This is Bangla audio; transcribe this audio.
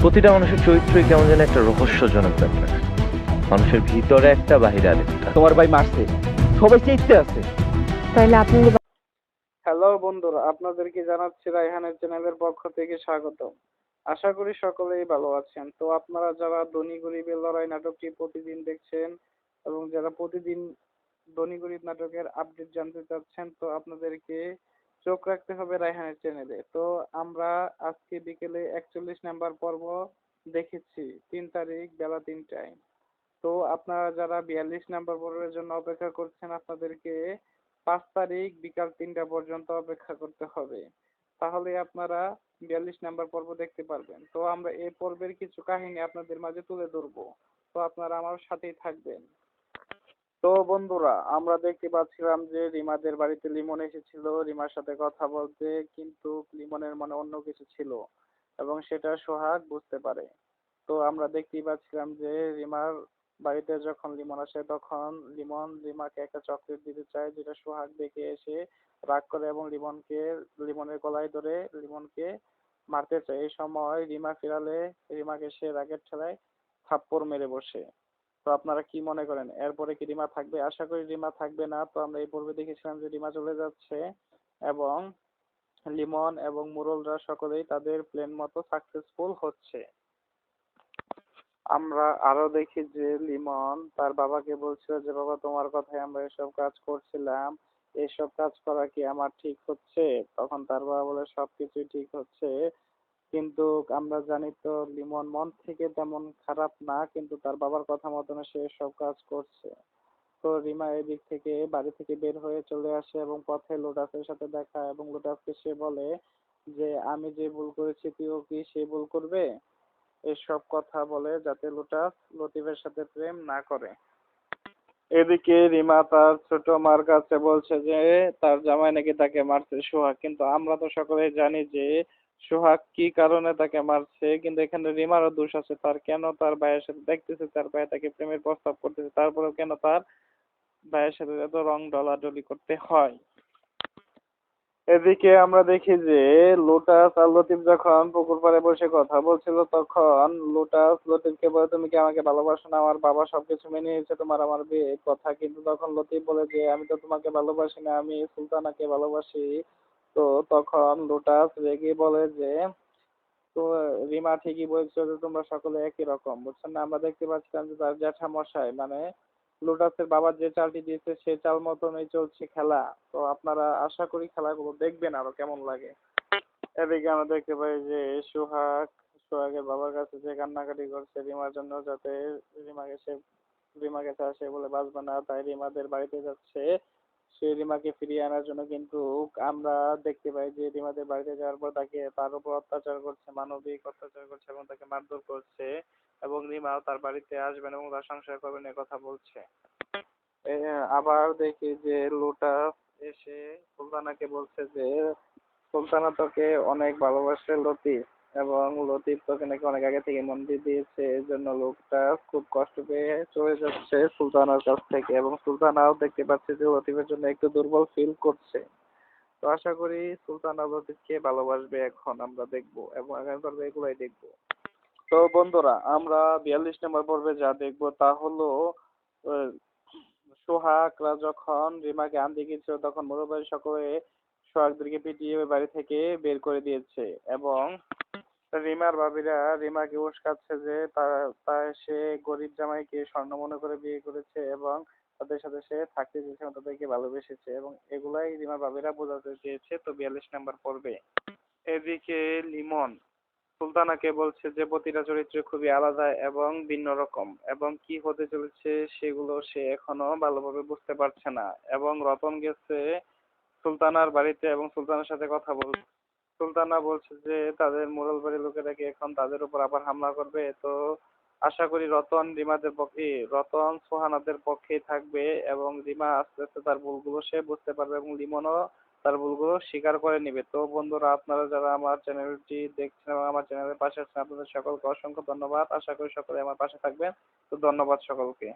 প্রতিটা মানুষের চরিত্রই কেমন যেন একটা রহস্যজনক ব্যাপার। মানুষের ভিতরে একটা, বাহিরে আরেকটা। তোমার ভাই মারছে, সবাই চেইতে আছে। তাইলে আপনি যে হ্যালো বন্ধুরা, আপনাদেরকে জানাচ্ছি রায়হানের চ্যানেলের পক্ষ থেকে স্বাগত। আশা করি সকলেই ভালো আছেন। তো আপনারা যারা ধনী গরিবের লড়াই নাটকটি প্রতিদিন দেখছেন এবং যারা প্রতিদিন ধনী গরিব নাটকের আপডেট জানতে চাচ্ছেন, তো আপনাদেরকে চোখ রাখতে হবে রায়হানের চ্যানেলে। তো আমরা আজকে বিকেলে 41 নাম্বার পর্ব দেখেছি, 3 তারিখ বেলা 3টায়। তো আপনারা যারা 42 নাম্বার পর্বের জন্য অপেক্ষা করছেন, আপনাদেরকে 5 তারিখ বিকাল 3টা পর্যন্ত অপেক্ষা করতে হবে। তাহলে আপনারা 42 নাম্বার পর্ব দেখতে পারবেন। তো আমরা এই পর্বের কিছু কাহিনী আপনাদের মাঝে তুলে ধরবো। তো আপনারা আমার সাথেই থাকবেন। তো বন্ধুরা, আমরা দেখতে পাচ্ছিলাম যে রিমাদের বাড়িতে লিমন এসেছিল রিমার সাথে কথা বলতে, কিন্তু লিমনের মনে অন্য কিছু ছিল এবং সেটা সোহাগ বুঝতে পারে। তো আমরা দেখতেই পাচ্ছিলাম যে রিমার বাড়িতে যখন লিমন আসে, তখন লিমন রিমাকে একটা চকলেট দিতে চায়, যেটা সোহাগ দেখে এসে রাগ করে এবং লিমনের গলায় ধরে লিমনকে মারতে চায়। এই সময় রিমা ফিরালে রিমাকে সে রাগের ঠেলায় থাপ্পড় মেরে বসে। তো আপনারা কি মনে করেন, এরপরে কি রিমা থাকবে? আশা করি রিমা থাকবে না। তো আমরা এই পর্বে দেখেছিলাম যে রিমা চলে যাচ্ছে এবং লিমন এবং মুরলরা সকলেই তাদের প্ল্যান মতো সাকসেসফুল হচ্ছে। আমরা আরো দেখি যে লিমন তার বাবাকে বলছিল যে, বাবা, তোমার কথায় আমরা এসব কাজ করছিলাম, এসব কাজ করা কি আমার ঠিক হচ্ছে? তখন তার বাবা বলে, সবকিছুই ঠিক হচ্ছে, কিন্তু আমরা জানি তো লিমন মন থেকে তেমন খারাপ না, কিন্তু তার বাবার কথা মতন সে সব কাজ করছে। তো রিমা এদিক থেকে বাড়ি থেকে বের হয়ে চলে আসে এবং পথে লোটাসের সাথে দেখা, এবং লোটাসকে সে বলে যে, আমি যে ভুল করেছি তুইও কি সে ভুল করবে? এসব কথা বলে যাতে লোটাস লতিফের সাথে প্রেম না করে। এদিকে রিমা তার ছোট মার কাছে বলছে যে তার জামাই নাকি তাকে মারছে সোহাগ, কিন্তু আমরা তো সকলেই জানি যে সোহাগ কি কারণে তাকে মারছে। কিন্তু এখানে রিমারও দোষ আছে, তার কেন তার ভাইয়ের সাথে দেখতেছে, তার ভাই তাকে প্রেমের প্রস্তাব করতেছে, তারপরেও কেন তার ভাইয়ের সাথে এত রং ডলাডলি করতে হয়। এদিকে আমরা দেখি যে লোটাস আর লতিফ যখন পুকুর পাড়ে বসে কথা বলছিল, তখন লোটাস লতিফকে বলে, তুমি কি আমাকে ভালোবাসো না? আমার বাবা সবকিছু মেনে নিয়েছে তোমার আমার বিয়ের কথা। কিন্তু তখন লতিফ বলে যে, আমি তো তোমাকে ভালোবাসি না, আমি সুলতানাকে ভালোবাসি। তো তখন লোটাস রেগে বলে যে, তো রিমা ঠিকই বলছো যে তোমরা সকলে একই রকম, বুঝছেন না? আমরা দেখতে পাচ্ছিলাম যে তার জ্যাঠামশাই মানে লোটাসের বাবা যে চালটি দিয়েছে সে চাল মতনই চলছে খেলা। তো আপনারা আশা করি খেলাগুলো দেখবেন আরো কেমন লাগে। এদিকে আমরা দেখতে পাই যে সোহাগের বাবার কাছে যে কান্নাকাটি করছে রিমার জন্য, যাতে রিমাকে সে রিমাকে ছাড়া সে বলে বাঁচবে না, তাই রিমাদের বাড়িতে যাচ্ছে সে রিমাকে ফিরিয়ে আনার জন্য। কিন্তু আমরা দেখতে পাই যে রিমাদের বাড়িতে যাওয়ার পর তার উপর অত্যাচার করছে, মানবিক অত্যাচার করছে এবং তাকে মারধর করছে, এবং রিমাও তার বাড়িতে আসবেন এবং তার সংসার করবেন এ কথা বলছে। এ, আবার দেখি যে লোটাস এসে সুলতানাকে বলছে যে, সুলতানা তোকে অনেক ভালোবাসে লতিফ, এবং লতিফ তোকে নাকি অনেক আগে থেকে মন দিয়ে দিয়েছে, এর জন্য লোকটা খুব কষ্ট পেয়ে চলে যাচ্ছে সুলতানার কাছ থেকে, এবং সুলতানাও দেখতে পাচ্ছে যে লতিফের জন্য একটু দুর্বল ফিল করছে। তো আশা করি সুলতানা লতিফকে ভালোবাসবে, এখন আমরা দেখবো এবং আগামী পর্বে এগুলাই দেখবো। তো বন্ধুরা, আমরা 42 নম্বর পর্বে যা দেখবো তা হলো আহ, সোহাগরা যখন রিমাকে আনতে গিয়েছিল, তখন মুরব্বী সকলে সোহাগদেরকে পিটিয়ে ওই বাড়ি থেকে বের করে দিয়েছে, এবং রিমার ভাবিরা রিমাকে উস্কাচ্ছে যে সে গরিব জামাইকে স্বর্ণ মনে করে বিয়ে করেছে এবং তাদের সাথে সে থাকতে চেয়েছে এবং তাদেরকে ভালোবেসেছে, এবং এগুলাই রিমার ভাবিরা বোঝাতে চেয়েছে। তো 42 নম্বর পর্বে এদিকে লিমন সুলতানাকে বলছে যে প্রতিটা চরিত্র খুবই আলাদা এবং ভিন্ন রকম, এবং কি হতে চলেছে সেগুলো সে এখনো ভালোভাবে বুঝতে পারছে না। এবং রতন গেছে সুলতানার বাড়িতে এবং সুলতানার সাথে কথা বলছে। সুলতানা বলছে যে তাদের মোড়ল বাড়ির লোকেরা কি এখন তাদের উপর আবার হামলা করবে। তো আশা করি রতন সোহানাদের পক্ষেই থাকবে, এবং রিমা আস্তে আস্তে তার ভুলগুলো সে বুঝতে পারবে এবং লিমনও তার ভুলগুলো স্বীকার করে নিবে। তো বন্ধুরা, আপনারা যারা আমার চ্যানেলটি দেখছেন এবং আমার চ্যানেলের পাশে আছেন, আপনাদের সকলকে অসংখ্য ধন্যবাদ। আশা করি সকলে আমার পাশে থাকবেন। তো ধন্যবাদ সকলকে।